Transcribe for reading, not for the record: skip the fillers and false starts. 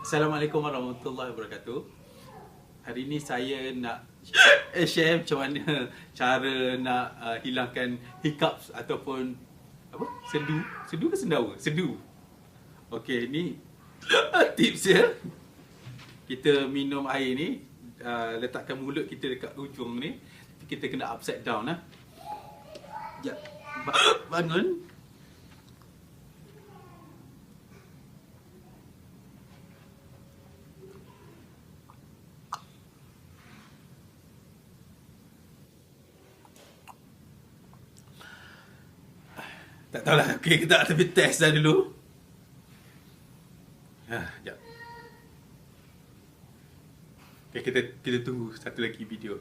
Assalamualaikum warahmatullahi wabarakatuh. Hari ni saya nak share macam mana cara nak hilangkan hiccups ataupun apa? Sedu. Sedu ke sendawa? Sedu. Okey, ni tips dia. Kita minum air ni, letakkan mulut kita dekat ujung ni. Kita kena upside down lah. Sekejap. Bangun. Tak tahulah, okey ke tak, tapi test dah dulu. Sekejap. Okay, kita tunggu satu lagi video.